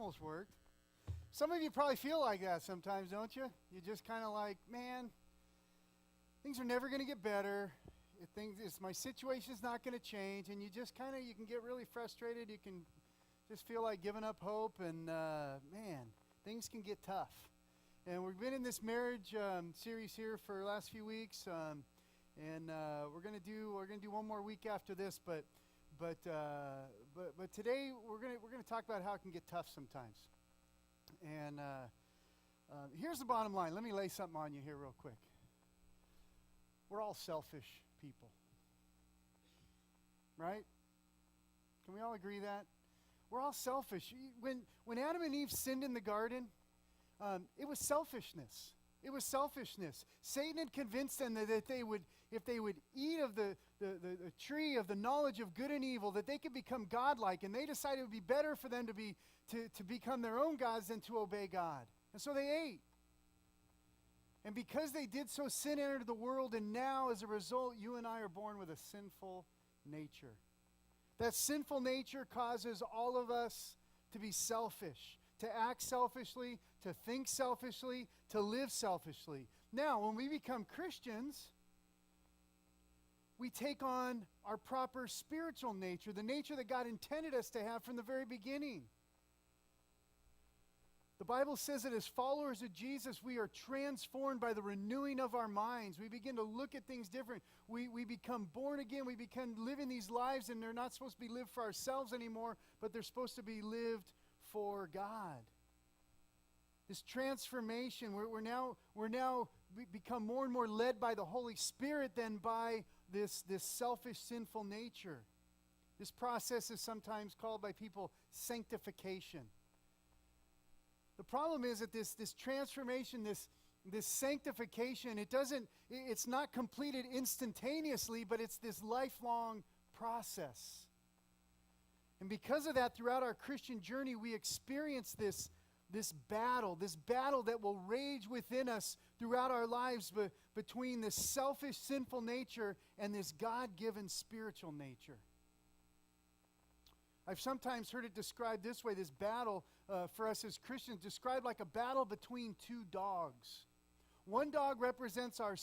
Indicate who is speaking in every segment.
Speaker 1: almost worked. Some of you probably feel like that sometimes, don't you? You just kind of like, man, things are never going to get better. My situation's not going to change, and you just kind of, you can get really frustrated. You can just feel like giving up hope, and man, things can get tough. And we've been in this marriage series here for the last few weeks, and we're going to do one more week after this, but today we're going to talk about how it can get tough sometimes. And here's the bottom line. Let me lay something on you here real quick. We're all selfish people, right? Can we all agree that? We're all selfish. When Adam and Eve sinned in the garden, it was selfishness. It was selfishness. Satan had convinced them that if they would eat of the tree of the knowledge of good and evil, that they could become godlike, and they decided it would be better for them to become their own gods than to obey God. And so they ate. And because they did so, sin entered the world, and now, as a result, you and I are born with a sinful nature. That sinful nature causes all of us to be selfish, to act selfishly, to think selfishly, to live selfishly. Now, when we become Christians, we take on our proper spiritual nature, the nature that God intended us to have from the very beginning. The Bible says that as followers of Jesus, we are transformed by the renewing of our minds. We begin to look at things different. We become born again. We become living these lives, and they're not supposed to be lived for ourselves anymore, but they're supposed to be lived for God. This transformation, we become more and more led by the Holy Spirit than by this selfish, sinful nature. This process is sometimes called by people sanctification. The problem is that this transformation, this sanctification, it's not completed instantaneously, but it's this lifelong process. And because of that, throughout our Christian journey, we experience this battle that will rage within us throughout our lives between this selfish, sinful nature and this God-given spiritual nature. I've sometimes heard it described this way, this battle for us as Christians, described like a battle between two dogs. One dog represents our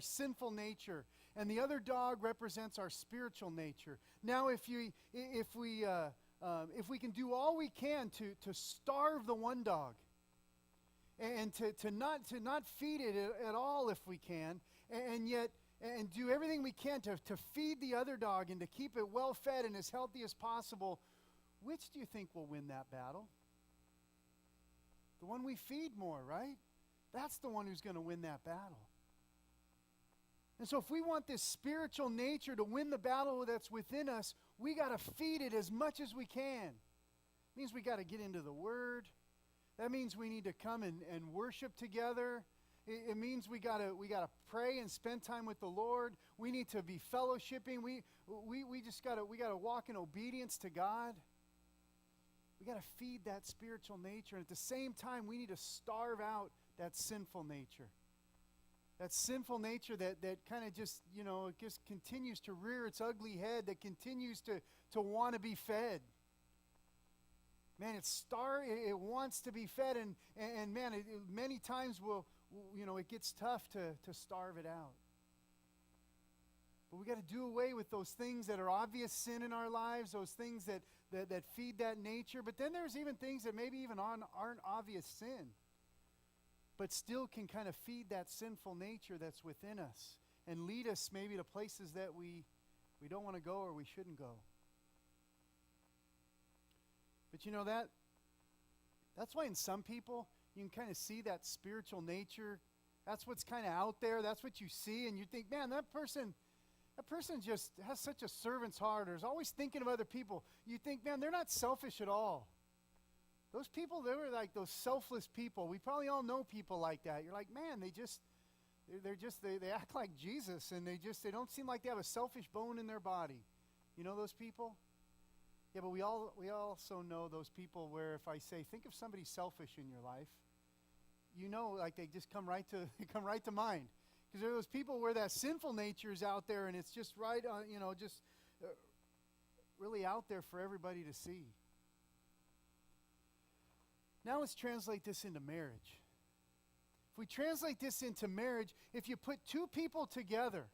Speaker 1: sinful nature, and the other dog represents our spiritual nature. Now, if we can do all we can to starve the one dog, and to not feed it at all if we can, and do everything we can to feed the other dog and to keep it well fed and as healthy as possible, which do you think will win that battle? The one we feed more, right? That's the one who's going to win that battle. And so if we want this spiritual nature to win the battle that's within us, we got to feed it as much as we can. It means we got to get into the Word. That means we need to come and worship together. It means we got to pray and spend time with the Lord. We need to be fellowshipping. We got to walk in obedience to God. We got to feed that spiritual nature, and at the same time, we need to starve out that sinful nature. That sinful nature that kind of just continues to rear its ugly head, that continues to want to be fed. Man, it wants to be fed, and man, many times it gets tough to starve it out. But we got to do away with those things that are obvious sin in our lives, those things that feed that nature. But then there's even things that maybe even aren't obvious sin, but still can kind of feed that sinful nature that's within us and lead us maybe to places that we don't want to go or we shouldn't go. But that's why in some people you can kind of see that spiritual nature. That's what's kind of out there. That's what you see, and you think, man, that person just has such a servant's heart, or is always thinking of other people. You think, man, they're not selfish at all. Those people, they were like those selfless people. We probably all know people like that. You're like, man, they act like Jesus, and they don't seem like they have a selfish bone in their body. You know those people? Yeah, but we also know those people where if I say, think of somebody selfish in your life, like they just come right to mind. Because there are those people where that sinful nature is out there, and it's just right on, really out there for everybody to see. Now let's translate this into marriage. If we translate this into marriage, if you put two people together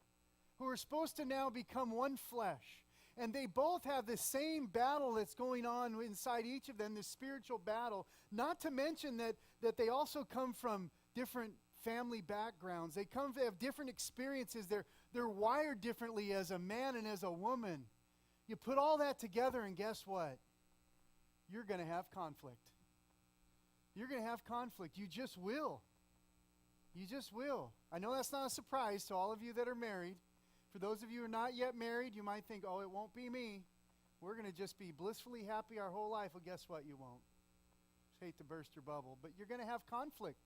Speaker 1: who are supposed to now become one flesh, and they both have the same battle that's going on inside each of them, this spiritual battle, not to mention that they also come from different family backgrounds. They have different experiences. They're wired differently as a man and as a woman. You put all that together, and guess what? You're going to have conflict. You're going to have conflict. You just will. You just will. I know that's not a surprise to all of you that are married. For those of you who are not yet married, you might think, oh, it won't be me. We're going to just be blissfully happy our whole life. Well, guess what? You won't. Just hate to burst your bubble. But you're going to have conflict.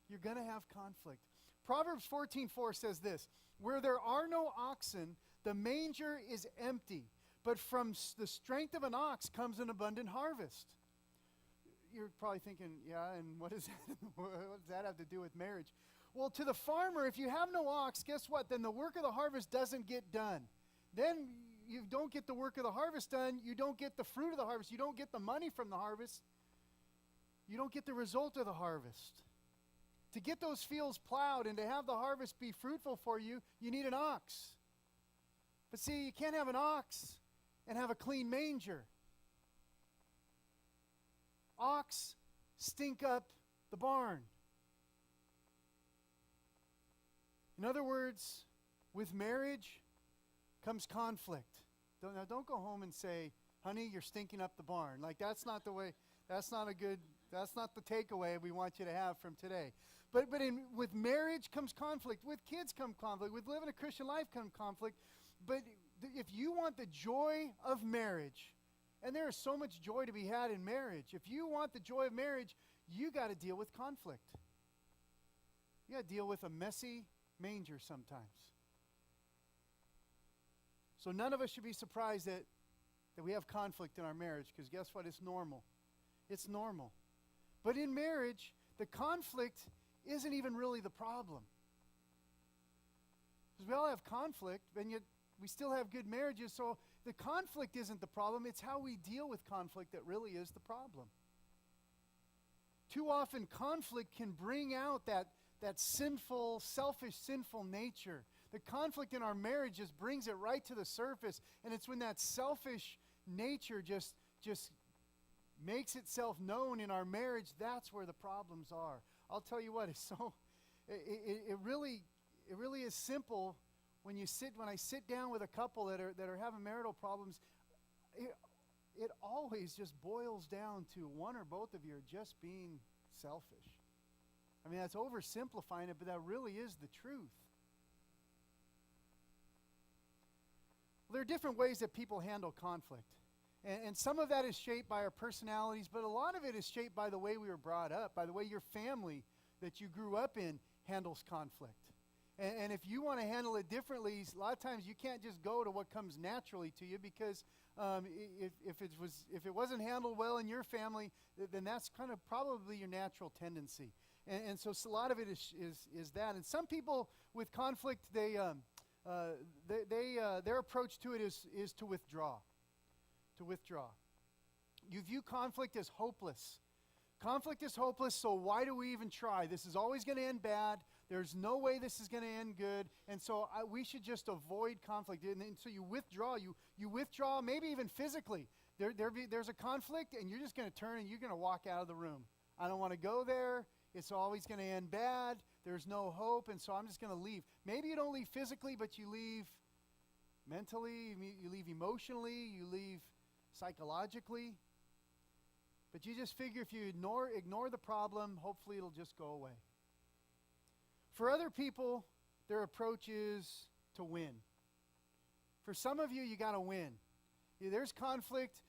Speaker 1: You're going to have conflict. Proverbs 14:4 says this, where there are no oxen, the manger is empty, but from the strength of an ox comes an abundant harvest. You're probably thinking, yeah, and what does that have to do with marriage? Well, to the farmer, if you have no ox, guess what? Then the work of the harvest doesn't get done. Then you don't get the work of the harvest done. You don't get the fruit of the harvest. You don't get the money from the harvest. You don't get the result of the harvest. To get those fields plowed and to have the harvest be fruitful for you, you need an ox. But see, you can't have an ox and have a clean manger. Ox stink up the barn. In other words, with marriage comes conflict. Don't go home and say, honey, you're stinking up the barn. Like, that's not the way, that's not the takeaway we want you to have from today. But with marriage comes conflict. With kids come conflict. With living a Christian life comes conflict. But if you want the joy of marriage, and there is so much joy to be had in marriage, if you want the joy of marriage, you got to deal with conflict. You got to deal with a messy manger sometimes. So none of us should be surprised that we have conflict in our marriage, because guess what? It's normal. It's normal. But in marriage, the conflict isn't even really the problem. Because we all have conflict, and yet we still have good marriages, so the conflict isn't the problem. It's how we deal with conflict that really is the problem. Too often, conflict can bring out that sinful, selfish, sinful nature. The conflict in our marriages brings it right to the surface, and it's when that selfish nature just makes itself known in our marriage, that's where the problems are. I'll tell you what, it really is simple. When I sit down with a couple that are having marital problems, it always just boils down to one or both of you are just being selfish. I mean, that's oversimplifying it, but that really is the truth. Well, there are different ways that people handle conflict. And some of that is shaped by our personalities, but a lot of it is shaped by the way we were brought up, by the way your family that you grew up in handles conflict. And if you want to handle it differently, a lot of times you can't just go to what comes naturally to you, because if it wasn't handled well in your family, then that's kind of probably your natural tendency. And so a lot of it is that. And some people with conflict, their approach to it is to withdraw. To withdraw. You view conflict as hopeless. Conflict is hopeless, so why do we even try? This is always going to end bad. There's no way this is going to end good. And so we should just avoid conflict. And so you withdraw. You withdraw, maybe even physically. There's a conflict, and you're just going to turn and you're going to walk out of the room. I don't want to go there. It's always going to end bad. There's no hope, and so I'm just going to leave. Maybe you don't leave physically, but you leave mentally, you leave emotionally, you leave psychologically. But you just figure if you ignore the problem, hopefully it'll just go away. For other people, their approach is to win. For some of you, you got to win. There's conflict.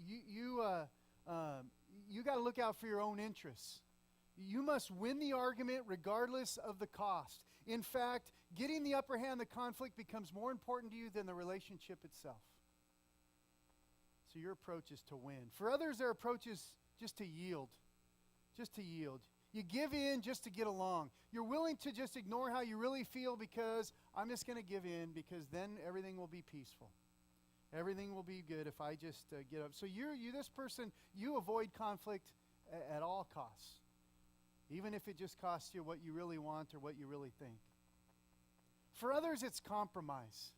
Speaker 1: You got to look out for your own interests. You must win the argument regardless of the cost. In fact, getting the upper hand in the conflict becomes more important to you than the relationship itself. So your approach is to win. For others, their approach is just to yield. Just to yield. You give in just to get along. You're willing to just ignore how you really feel because I'm just going to give in because then everything will be peaceful. Everything will be good if I just get up. So this person, you avoid conflict at all costs, even if it just costs you what you really want or what you really think. For others, it's compromise.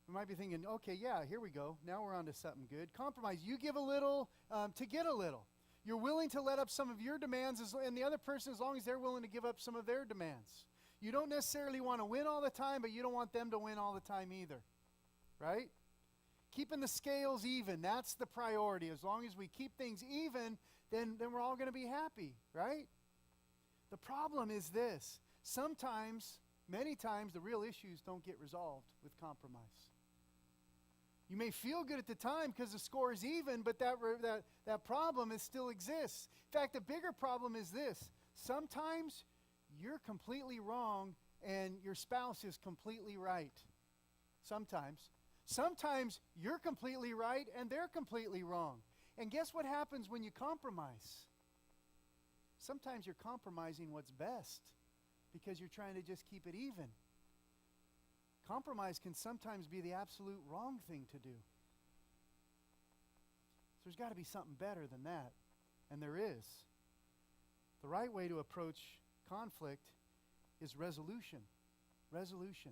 Speaker 1: We might be thinking, okay, yeah, here we go. Now we're on to something good. Compromise. You give a little to get a little. You're willing to let up some of your demands, and the other person, as long as they're willing to give up some of their demands. You don't necessarily want to win all the time, but you don't want them to win all the time either. Right? Keeping the scales even, that's the priority. As long as we keep things even, then we're all going to be happy, right? The problem is this. Sometimes, many times, the real issues don't get resolved with compromise. You may feel good at the time because the score is even, but that problem still exists. In fact, the bigger problem is this. Sometimes you're completely wrong and your spouse is completely right. Sometimes. Sometimes you're completely right and they're completely wrong. And guess what happens when you compromise? Sometimes you're compromising what's best because you're trying to just keep it even. Compromise can sometimes be the absolute wrong thing to do. So there's got to be something better than that. And there is. The right way to approach conflict is resolution. Resolution.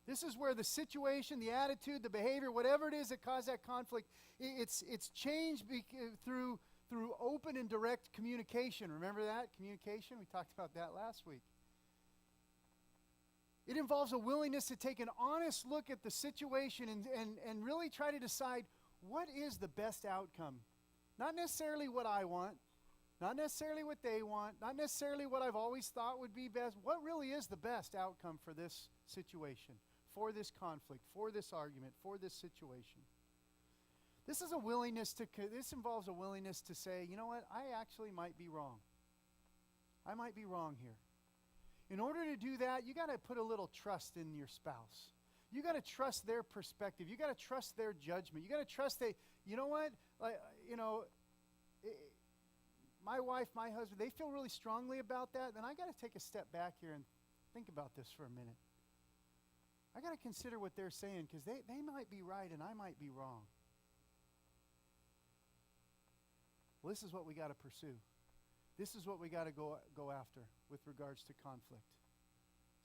Speaker 1: This is where the situation, the attitude, the behavior, whatever it is that caused that conflict, it's changed through open and direct communication. Remember that? Communication? We talked about that last week. It involves a willingness to take an honest look at the situation and really try to decide what is the best outcome. Not necessarily what I want, not necessarily what they want, not necessarily what I've always thought would be best. What really is the best outcome for this situation, for this conflict, for this argument, for this situation? This involves a willingness to say, you know what, I actually might be wrong. I might be wrong here. In order to do that, you got to put a little trust in your spouse. You got to trust their perspective. You got to trust their judgment. You got to trust you know what, my wife, my husband, they feel really strongly about that, then I got to take a step back here and think about this for a minute. I got to consider what they're saying because they might be right and I might be wrong. Well, this is what we got to pursue. This is what we got to go after with regards to conflict.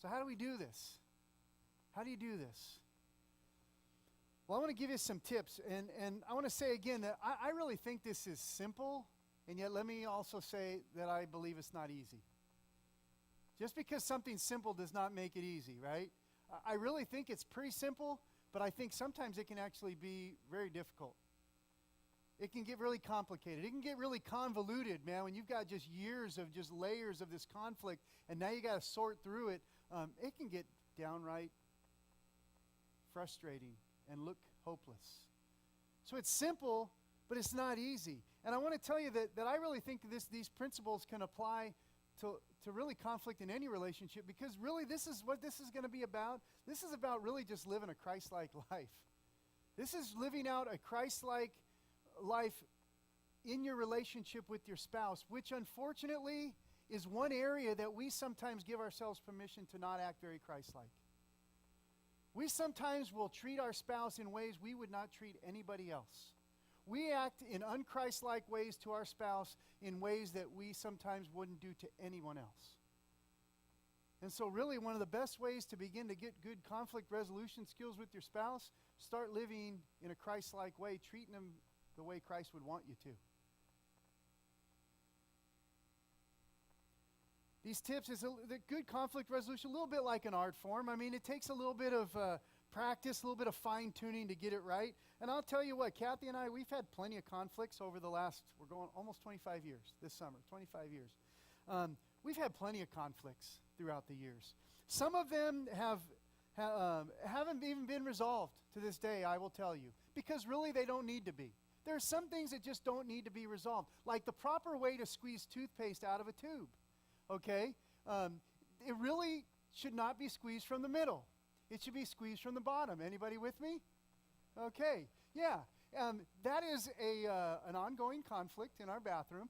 Speaker 1: So how do we do this? How do you do this? Well, I want to give you some tips. And I want to say again that I really think this is simple, and yet let me also say that I believe it's not easy. Just because something's simple does not make it easy, right? I really think it's pretty simple, but I think sometimes it can actually be very difficult. It can get really complicated. It can get really convoluted, man, when you've got just years of just layers of this conflict, and now you got to sort through it. It can get downright frustrating and look hopeless. So it's simple, but it's not easy. And I want to tell you that I really think these principles can apply to really conflict in any relationship, because really this is what this is going to be about. This is about really just living a Christ-like life. This is living out a Christ-like life in your relationship with your spouse, which unfortunately is one area that we sometimes give ourselves permission to not act very Christ-like. We sometimes will treat our spouse in ways we would not treat anybody else. We act in unchristlike ways to our spouse in ways that we sometimes wouldn't do to anyone else. And so really one of the best ways to begin to get good conflict resolution skills with your spouse, start living in a Christ-like way, treating them the way Christ would want you to. These tips is the good conflict resolution, a little bit like an art form. I mean, it takes a little bit of practice, a little bit of fine-tuning to get it right. And I'll tell you what, Kathy and I, we've had plenty of conflicts over the last, we're going almost 25 years this summer, 25 years. We've had plenty of conflicts throughout the years. Some of them haven't even been resolved to this day, I will tell you, because really they don't need to be. There are some things that just don't need to be resolved, like the proper way to squeeze toothpaste out of a tube. Okay? It really should not be squeezed from the middle. It should be squeezed from the bottom. Anybody with me? Okay. Yeah. That is an ongoing conflict in our bathroom.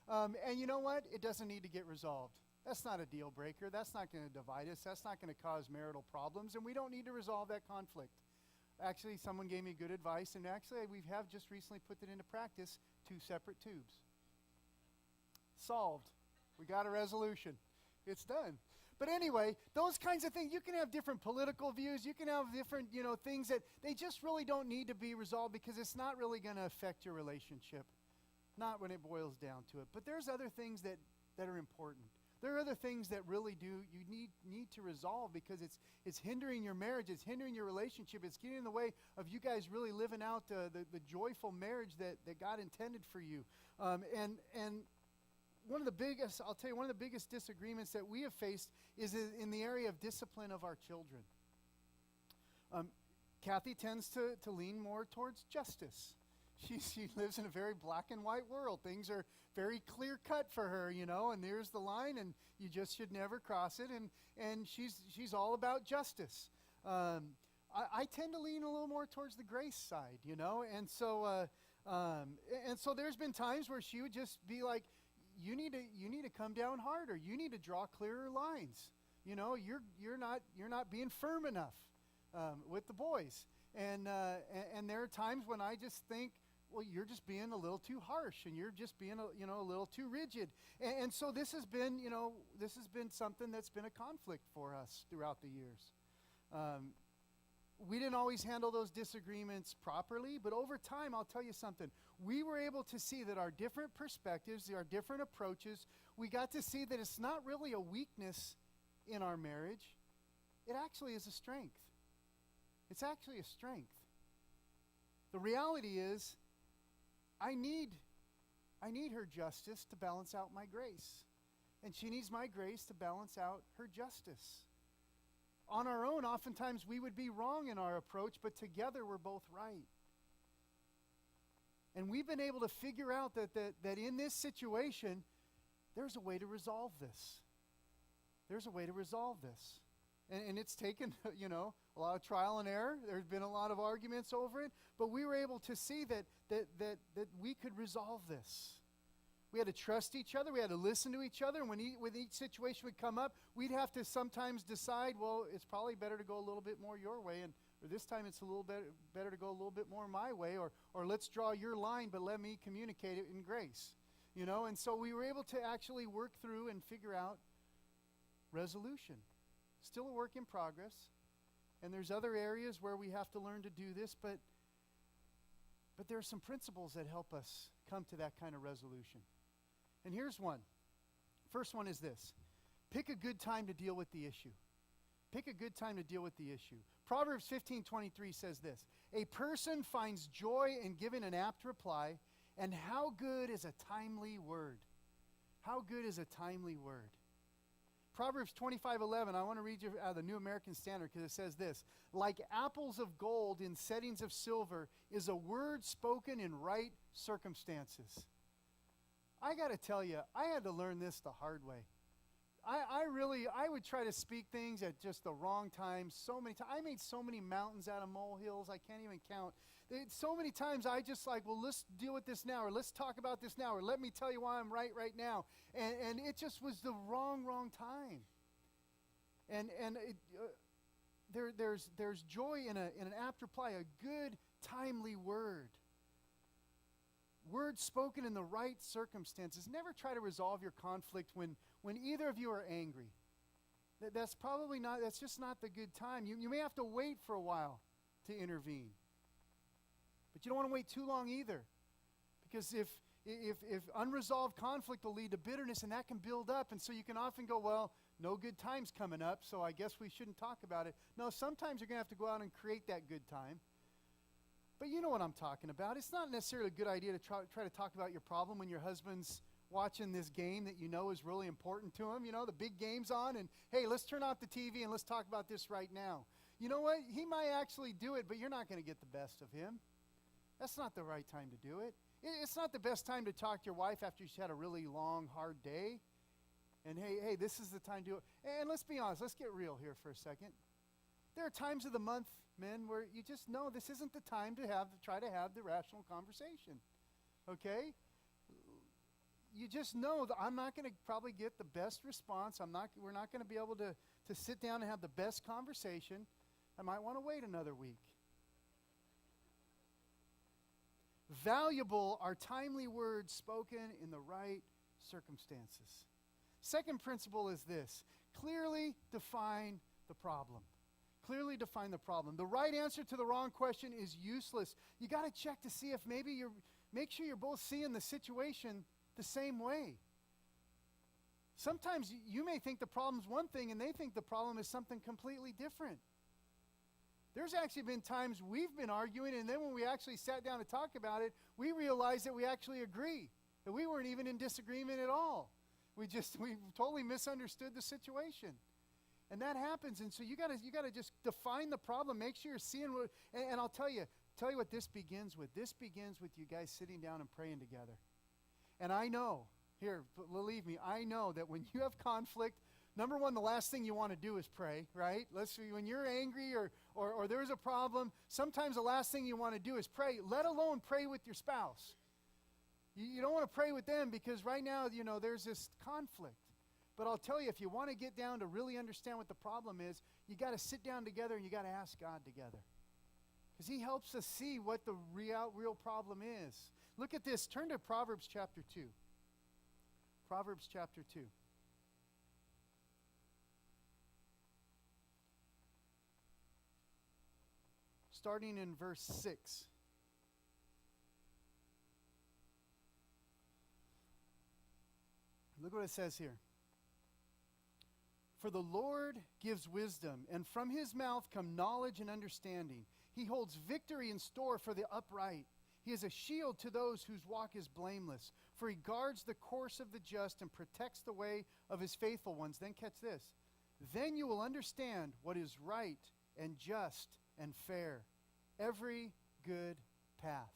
Speaker 1: And you know what? It doesn't need to get resolved. That's not a deal breaker. That's not going to divide us. That's not going to cause marital problems. And we don't need to resolve that conflict. Actually, someone gave me good advice, and actually we have just recently put it into practice, 2 separate tubes. Solved. We got a resolution. It's done. But anyway, those kinds of things, you can have different political views, you can have different, things that they just really don't need to be resolved because it's not really going to affect your relationship. Not when it boils down to it. But there's other things that are important. There are other things that really you need to resolve because it's hindering your marriage, it's hindering your relationship, it's getting in the way of you guys really living out the joyful marriage that God intended for you. And one of the biggest disagreements that we have faced is in the area of discipline of our children. Kathy tends to lean more towards justice. She lives in a very black and white world. Things are very clear cut for her, and there's the line, and you just should never cross it. And she's all about justice. I tend to lean a little more towards the grace side, and so there's been times where she would just be like, you need to come down harder. You need to draw clearer lines. You're not being firm enough with the boys. And there are times when I just think, well, you're just being a little too harsh, and you're just being a little too rigid. And so this has been something that's been a conflict for us throughout the years. We didn't always handle those disagreements properly, but over time, I'll tell you something. We were able to see that our different perspectives, our different approaches, we got to see that it's not really a weakness in our marriage. It actually is a strength. It's actually a strength. The reality is, I need her justice to balance out my grace. And she needs my grace to balance out her justice. On our own, oftentimes we would be wrong in our approach, but together we're both right. And we've been able to figure out that in this situation, there's a way to resolve this. There's a way to resolve this. And it's taken, a lot of trial and error. There's been a lot of arguments over it, but we were able to see that we could resolve this. We had to trust each other. We had to listen to each other. And when each situation would come up, we'd have to sometimes decide, well, it's probably better to go a little bit more your way, or this time it's a little better to go a little bit more my way, or let's draw your line, but let me communicate it in grace. And so we were able to actually work through and figure out resolution. Still a work in progress. And there's other areas where we have to learn to do this, but there are some principles that help us come to that kind of resolution. And here's one. First one is this. Pick a good time to deal with the issue. Pick a good time to deal with the issue. Proverbs 15:23 says this. A person finds joy in giving an apt reply, and how good is a timely word? How good is a timely word? Proverbs 25:11, I want to read you out of the New American Standard because it says this. Like apples of gold in settings of silver is a word spoken in right circumstances. I got to tell you, I had to learn this the hard way. I would try to speak things at just the wrong time so many times. I made so many mountains out of molehills, I can't even count. So many times I just like, well, let's deal with this now, or let's talk about this now, or let me tell you why I'm right now. And it just was the wrong time. And there's joy in an apt reply, a good, timely word. Words spoken in the right circumstances. Never try to resolve your conflict when either of you are angry. That's just not the good time. You may have to wait for a while to intervene. But you don't want to wait too long either. Because if unresolved conflict will lead to bitterness, and that can build up, and so you can often go, well, no good time's coming up, so I guess we shouldn't talk about it. No, sometimes you're going to have to go out and create that good time. But you know what I'm talking about. It's not necessarily a good idea to try to talk about your problem when your husband's watching this game that you know is really important to him. The big game's on, and hey, let's turn off the TV and let's talk about this right now. You know what? He might actually do it, but you're not going to get the best of him. That's not the right time to do it. It's not the best time to talk to your wife after she's had a really long, hard day. And hey, this is the time to do it. And let's be honest. Let's get real here for a second. There are times of the month, men, where you just know this isn't the time to try to have the rational conversation. Okay? You just know that I'm not going to probably get the best response. We're not going to be able to sit down and have the best conversation. I might want to wait another week. Valuable are timely words spoken in the right circumstances. Second principle is this: clearly define the problem. Clearly define the problem. The right answer to the wrong question is useless. You got to check to see if make sure you're both seeing the situation the same way. Sometimes you may think the problem's one thing and they think the problem is something completely different. There's actually been times we've been arguing, and then when we actually sat down to talk about it, we realized that we actually agree, that we weren't even in disagreement at all. We totally misunderstood the situation. And that happens, and so you gotta just define the problem, make sure you're seeing what, and I'll tell you what this begins with. This begins with you guys sitting down and praying together. And I know, here, believe me, I know that when you have conflict, number one, the last thing you want to do is pray, right? When you're angry or there's a problem, sometimes the last thing you want to do is pray, let alone pray with your spouse. You don't want to pray with them because right now, there's this conflict. But I'll tell you, if you want to get down to really understand what the problem is, you got to sit down together and you got to ask God together. Because He helps us see what the real problem is. Look at this. Turn to Proverbs chapter 2. Proverbs chapter 2. Starting in verse 6. Look what it says here. For the Lord gives wisdom, and from His mouth come knowledge and understanding. He holds victory in store for the upright. He is a shield to those whose walk is blameless. For He guards the course of the just and protects the way of His faithful ones. Then catch this. Then you will understand what is right and just and fair, every good path.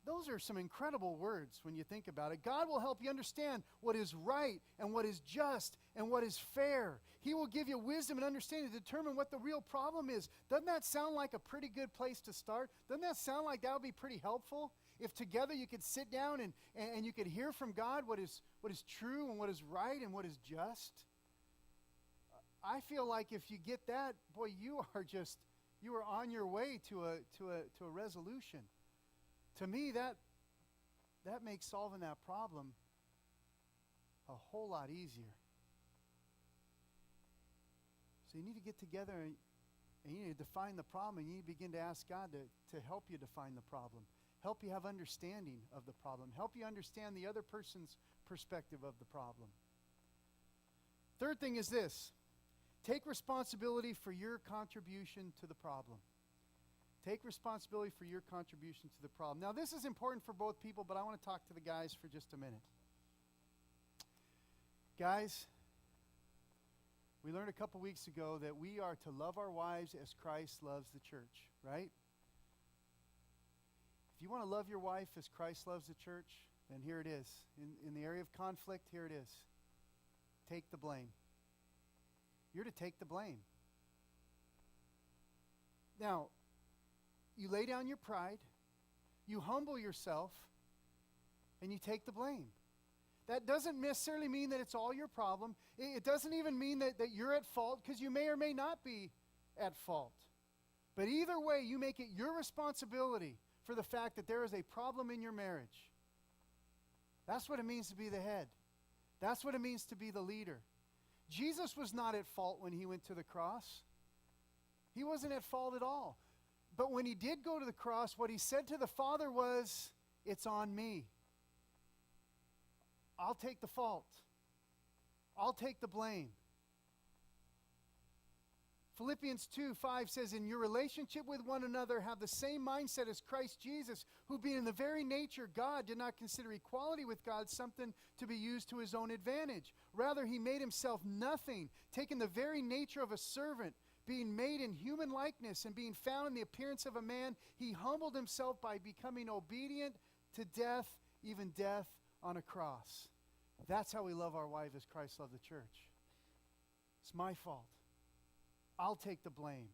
Speaker 1: Those are some incredible words when you think about it. God will help you understand what is right and what is just and what is fair. He will give you wisdom and understanding to determine what the real problem is. Doesn't that sound like a pretty good place to start? Doesn't that sound like that would be pretty helpful? If together you could sit down and you could hear from God what is true and what is right and what is just. I feel like if you get that, boy, you are on your way to a resolution. To me, that makes solving that problem a whole lot easier. So you need to get together and you need to define the problem, and you need to begin to ask God to help you define the problem, help you have understanding of the problem, help you understand the other person's perspective of the problem. Third thing is this: take responsibility for your contribution to the problem. Take responsibility for your contribution to the problem. Now, this is important for both people, but I want to talk to the guys for just a minute. Guys, we learned a couple weeks ago that we are to love our wives as Christ loves the church, right? If you want to love your wife as Christ loves the church, then here it is. In the area of conflict, here it is. Take the blame. You're to take the blame. Now, you lay down your pride, you humble yourself, and you take the blame. That doesn't necessarily mean that it's all your problem. It doesn't even mean that you're at fault, because you may or may not be at fault. But either way, you make it your responsibility for the fact that there is a problem in your marriage. That's what it means to be the head. That's what it means to be the leader. Jesus was not at fault when He went to the cross. He wasn't at fault at all. But when He did go to the cross, what He said to the Father was, "It's on me. I'll take the fault. I'll take the blame." Philippians 2:5 says, "In your relationship with one another, have the same mindset as Christ Jesus, who being in the very nature God, did not consider equality with God something to be used to His own advantage. Rather, He made Himself nothing, taking the very nature of a servant, being made in human likeness and being found in the appearance of a man, He humbled Himself by becoming obedient to death, even death on a cross." That's how we love our wife as Christ loved the church. It's my fault. I'll take the blame.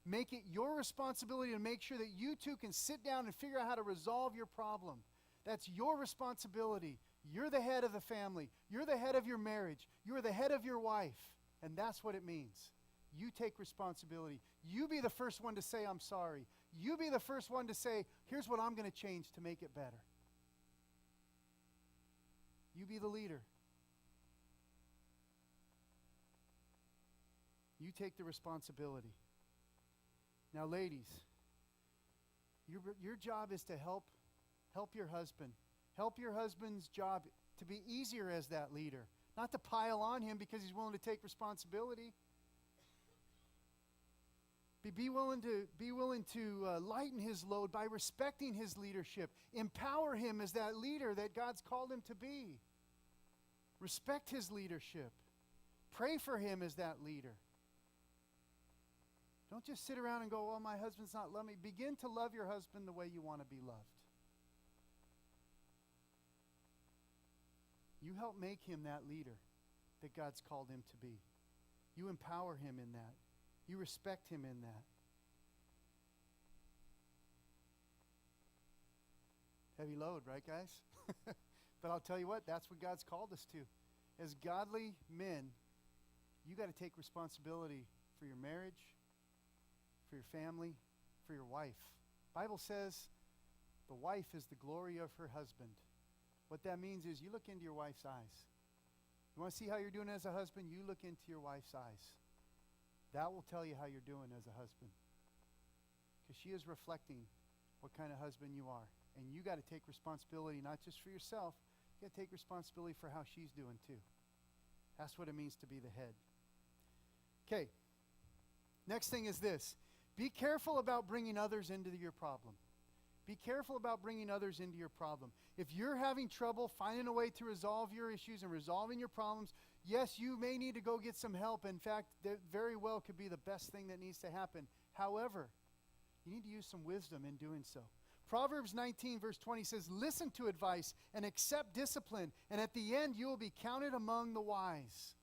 Speaker 1: Make it your responsibility to make sure that you two can sit down and figure out how to resolve your problem. That's your responsibility. You're the head of the family. You're the head of your marriage. You're the head of your wife. And that's what it means. You take responsibility. You be the first one to say, "I'm sorry." you be the first one to say, here's what I'm going to change to make it better. You be the leader. You take the responsibility. Now, ladies, your job is to help your husband. Help your husband's job to be easier as that leader. Not to pile on him because he's willing to take responsibility. Be willing to lighten his load by respecting his leadership. Empower him as that leader that God's called him to be. Respect his leadership. Pray for him as that leader. Don't just sit around and go, oh, my husband's not loving me. Begin to love your husband the way you want to be loved. You help make him that leader that God's called him to be. You empower him in that. You respect him in that. Heavy load, right, guys? But I'll tell you what, that's what God's called us to. As godly men, you got to take responsibility for your marriage, for your family, for your wife. Bible says the wife is the glory of her husband. What that means is you look into your wife's eyes. You want to see how you're doing as a husband? You look into your wife's eyes. That will tell you how you're doing as a husband. Because she is reflecting what kind of husband you are. And you got to take responsibility not just for yourself, you got to take responsibility for how she's doing too. That's what it means to be the head. Okay. Next thing is this. Be careful about bringing others into your problem. Be careful about bringing others into your problem. If you're having trouble finding a way to resolve your issues and resolving your problems, yes, you may need to go get some help. In fact, that very well could be the best thing that needs to happen. However, you need to use some wisdom in doing so. Proverbs 19 verse 20 says, listen to advice and accept discipline, and at the end you will be counted among the wise.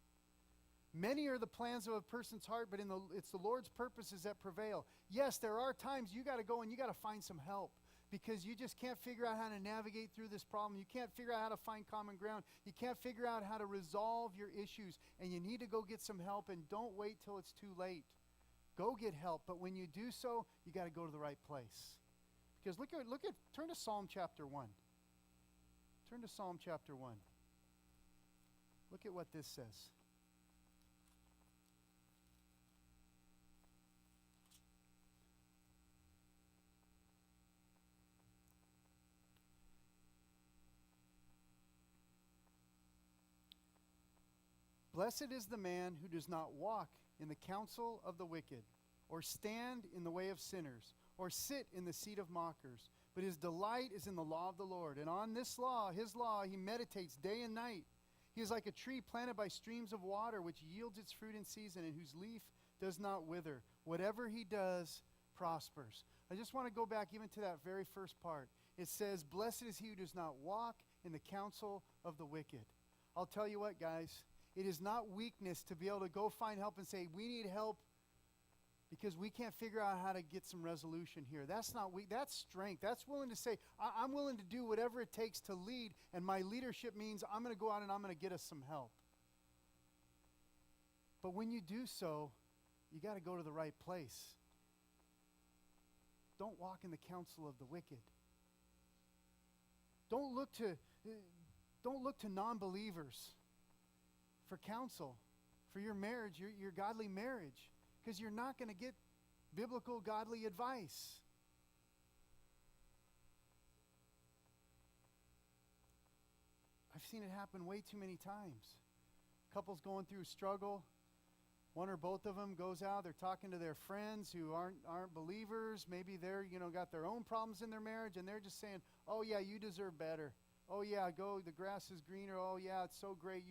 Speaker 1: Many are the plans of a person's heart, but it's the Lord's purposes that prevail. Yes, there are times you got to go and you got to find some help because you just can't figure out how to navigate through this problem. You can't figure out how to find common ground. You can't figure out how to resolve your issues, and you need to go get some help, and don't wait till it's too late. Go get help, but when you do so, you got to go to the right place. Because turn to Psalm chapter 1. Turn to Psalm chapter 1. Look at what this says. Blessed is the man who does not walk in the counsel of the wicked, or stand in the way of sinners, or sit in the seat of mockers. But his delight is in the law of the Lord. And on this law, his law, he meditates day and night. He is like a tree planted by streams of water, which yields its fruit in season, and whose leaf does not wither. Whatever he does prospers. I just want to go back even to that very first part. It says, blessed is he who does not walk in the counsel of the wicked. I'll tell you what, guys. It is not weakness to be able to go find help and say, we need help because we can't figure out how to get some resolution here. That's not weak. That's strength. That's willing to say, I'm willing to do whatever it takes to lead, and my leadership means I'm going to go out and I'm going to get us some help. But when you do so, you got to go to the right place. Don't walk in the counsel of the wicked. Don't look to non-believers for counsel, for your marriage, your godly marriage, because you're not going to get biblical godly advice. I've seen it happen way too many times. Couples going through a struggle, one or both of them goes out, they're talking to their friends who aren't believers. Maybe they're, got their own problems in their marriage, and they're just saying, oh yeah, you deserve better. Oh yeah, the grass is greener. Oh yeah, it's so great.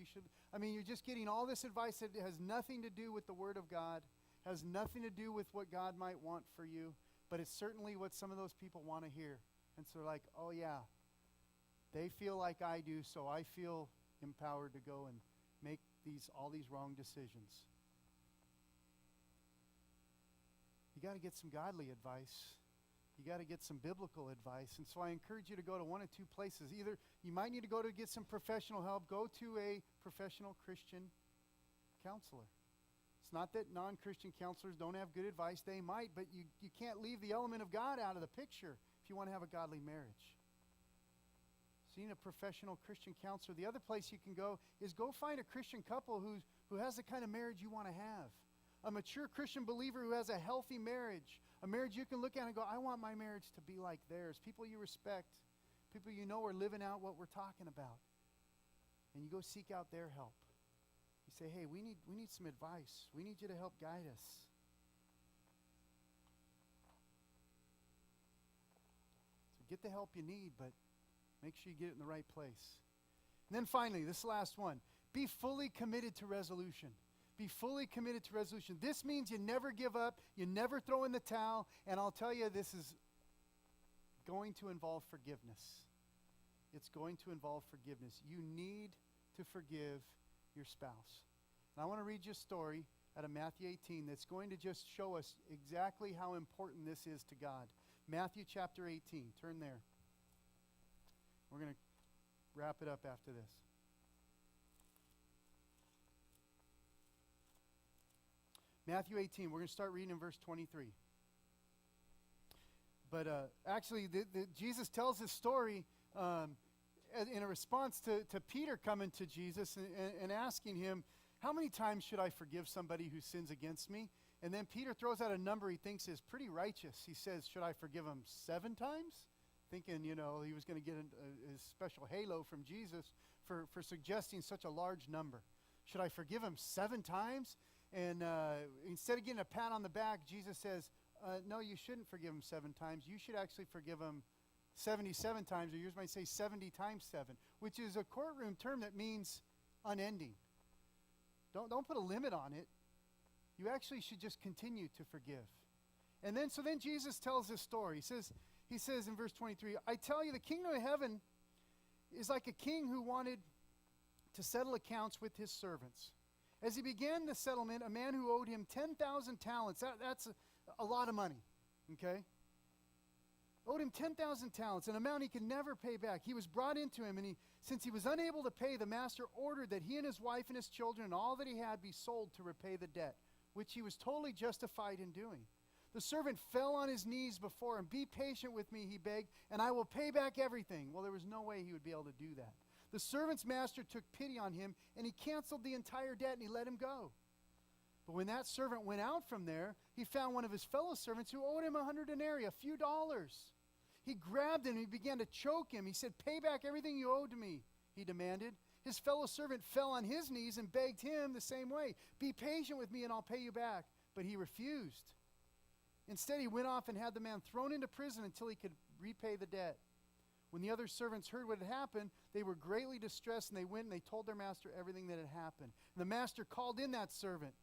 Speaker 1: You're just getting all this advice that has nothing to do with the Word of God, has nothing to do with what God might want for you, but it's certainly what some of those people want to hear. And so they're like, oh yeah, they feel like I do, so I feel empowered to go and make all these wrong decisions. You got to get some godly advice. You got to get some biblical advice. And so I encourage you to go to one of two places. Either you might need to go to get some professional help. Go to a professional Christian counselor, It's not that non-Christian counselors don't have good advice. They might, but you can't leave the element of God out of the picture if you want to have a godly marriage. So you need a professional Christian counselor. The other place you can go is go find a Christian couple who has the kind of marriage you want to have. A mature Christian believer who has a healthy marriage. A marriage you can look at and go, I want my marriage to be like theirs. People you respect. People you know are living out what we're talking about. And you go seek out their help. You say, hey, we need some advice. We need you to help guide us. So get the help you need, but make sure you get it in the right place. And then finally, this last one. Be fully committed to resolution. Be fully committed to resolution. This means you never give up. You never throw in the towel. And I'll tell you, this is going to involve forgiveness. It's going to involve forgiveness. You need to forgive your spouse. And I want to read you a story out of Matthew 18 that's going to just show us exactly how important this is to God. Matthew chapter 18. Turn there. We're going to wrap it up after this. Matthew 18, we're going to start reading in verse 23. But actually, Jesus tells this story in a response to Peter coming to Jesus and asking him, how many times should I forgive somebody who sins against me? And then Peter throws out a number he thinks is pretty righteous. He says, should I forgive him 7 times? Thinking, he was going to get a special halo from Jesus for suggesting such a large number. Should I forgive him 7 times? And instead of getting a pat on the back, Jesus says, no, you shouldn't forgive him 7 times. You should actually forgive him 77 times, or yours might say 70 times 7, which is a courtroom term that means unending. Don't put a limit on it. You actually should just continue to forgive. And then Jesus tells this story. He says in verse 23, I tell you, the kingdom of heaven is like a king who wanted to settle accounts with his servants. As he began the settlement, a man who owed him 10,000 talents, that's a lot of money, okay? Owed him 10,000 talents, an amount he could never pay back. He was brought into him, and since he was unable to pay, the master ordered that he and his wife and his children and all that he had be sold to repay the debt, which he was totally justified in doing. The servant fell on his knees before him. Be patient with me, he begged, and I will pay back everything. Well, there was no way he would be able to do that. The servant's master took pity on him, and he canceled the entire debt, and he let him go. But when that servant went out from there, he found one of his fellow servants who owed him 100 denarii, a few dollars. He grabbed him, and he began to choke him. He said, pay back everything you owe to me, he demanded. His fellow servant fell on his knees and begged him the same way. Be patient with me, and I'll pay you back. But he refused. Instead, he went off and had the man thrown into prison until he could repay the debt. When the other servants heard what had happened, they were greatly distressed, and they went and they told their master everything that had happened. And the master called in that servant.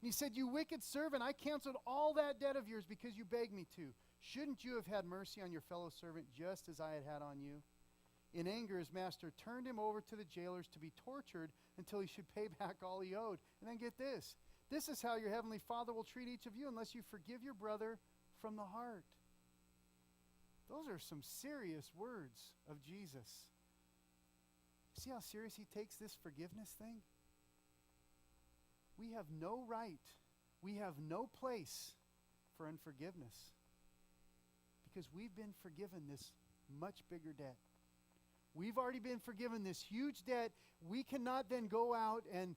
Speaker 1: And he said, you wicked servant, I canceled all that debt of yours because you begged me to. Shouldn't you have had mercy on your fellow servant just as I had on you? In anger, his master turned him over to the jailers to be tortured until he should pay back all he owed. And then get this. This is how your heavenly Father will treat each of you unless you forgive your brother from the heart. Those are some serious words of Jesus. See how serious he takes this forgiveness thing? We have no right, we have no place for unforgiveness because we've been forgiven this much bigger debt. We've already been forgiven this huge debt. We cannot then go out and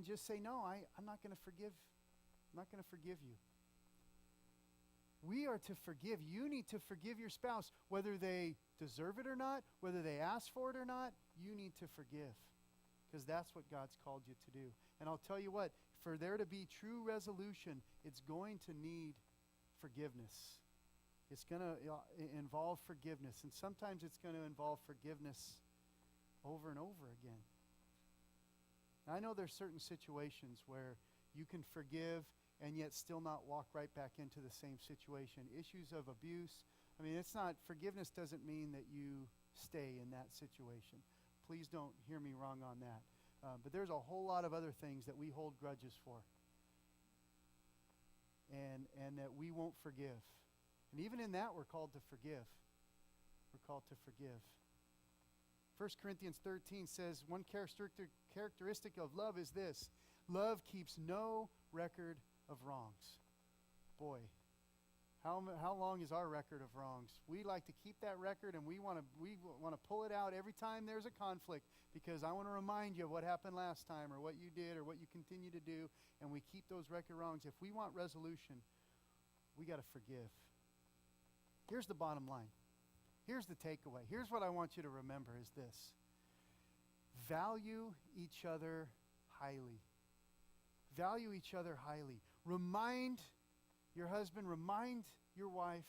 Speaker 1: just say, no, I'm not going to forgive. I'm not going to forgive you. We are to forgive. You need to forgive your spouse, whether they deserve it or not, whether they ask for it or not. You need to forgive because that's what God's called you to do. And I'll tell you what, for there to be true resolution, it's going to need forgiveness. It's going to involve forgiveness, and sometimes it's going to involve forgiveness over and over again. Now, I know there's certain situations where you can forgive and yet still not walk right back into the same situation. Issues of abuse. I mean, forgiveness doesn't mean that you stay in that situation. Please don't hear me wrong on that. But there's a whole lot of other things that we hold grudges for. And that we won't forgive. And even in that, we're called to forgive. We're called to forgive. 1 Corinthians 13 says, one characteristic of love is this. Love keeps no record of wrongs. Boy, how long is our record of wrongs? We like to keep that record, and we want to pull it out every time there's a conflict, because I want to remind you of what happened last time, or what you did, or what you continue to do, and we keep those record wrongs. If we want resolution, we got to forgive. Here's the bottom line. Here's the takeaway. Here's what I want you to remember is this. Value each other highly. Value each other highly. Remind your husband, remind your wife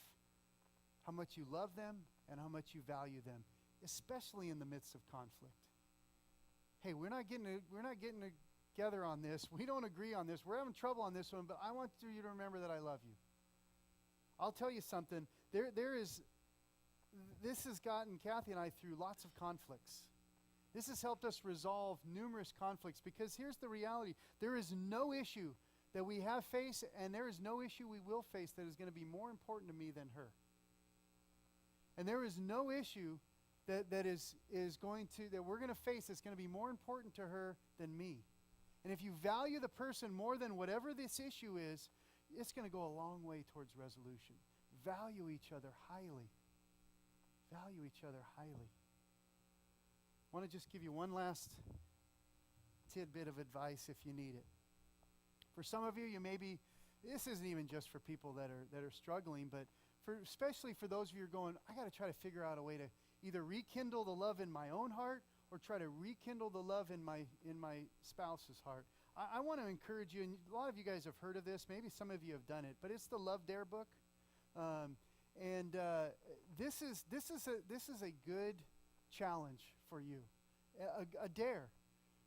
Speaker 1: how much you love them and how much you value them, especially in the midst of conflict. Hey, we're not getting together on this. We don't agree on this. We're having trouble on this one, but I want you to remember that I love you. I'll tell you something. This has gotten Kathy and I through lots of conflicts. This has helped us resolve numerous conflicts, because here's the reality. There is no issue that we have faced, and there is no issue we will face that is going to be more important to me than her. And there is no issue that we're going to face that's going to be more important to her than me. And if you value the person more than whatever this issue is, it's going to go a long way towards resolution. Value each other highly. Value each other highly. I want to just give you one last tidbit of advice if you need it. For some of you, this isn't even just for people that are struggling, but especially for those of you who are going, I got to try to figure out a way to either rekindle the love in my own heart or try to rekindle the love in my spouse's heart. I want to encourage you, and a lot of you guys have heard of this. Maybe some of you have done it, but it's the Love Dare book. This is a good challenge for you, a dare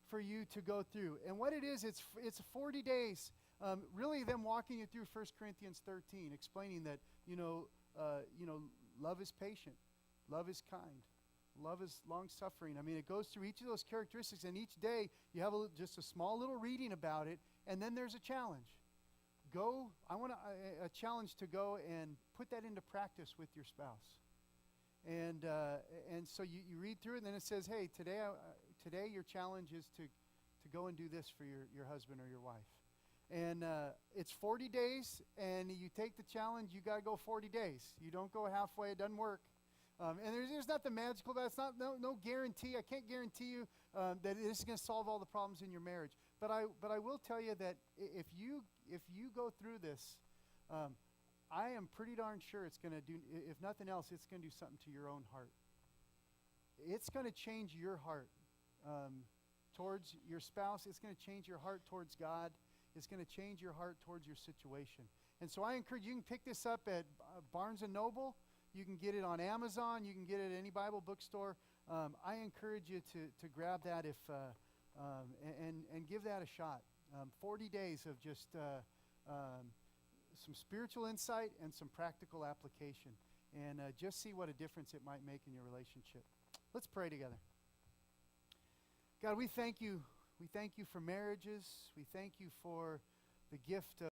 Speaker 1: for you to go through. And what it is, it's 40 days, really them walking you through 1 Corinthians 13, explaining that, love is patient, love is kind, love is long-suffering. I mean, it goes through each of those characteristics, and each day you have just a small little reading about it, and then there's a challenge. I want a challenge to go and put that into practice with your spouse. And so you read through it, and then it says, hey, today your challenge is to go and do this for your husband or your wife. And it's 40 days, and you take the challenge, you got to go 40 days. You don't go halfway, it doesn't work. And there's nothing magical about it. It's not no guarantee. I can't guarantee you that this is going to solve all the problems in your marriage. But I will tell you that if you go through this, I am pretty darn sure it's going to do, if nothing else, it's going to do something to your own heart. It's going to change your heart towards your spouse. It's going to change your heart towards God. It's going to change your heart towards your situation. And so I encourage you can pick this up at Barnes & Noble. You can get it on Amazon. You can get it at any Bible bookstore. I encourage you to grab that and give that a shot. 40 days of just some spiritual insight and some practical application. And just see what a difference it might make in your relationship. Let's pray together. God, we thank you. We thank you for marriages. We thank you for the gift of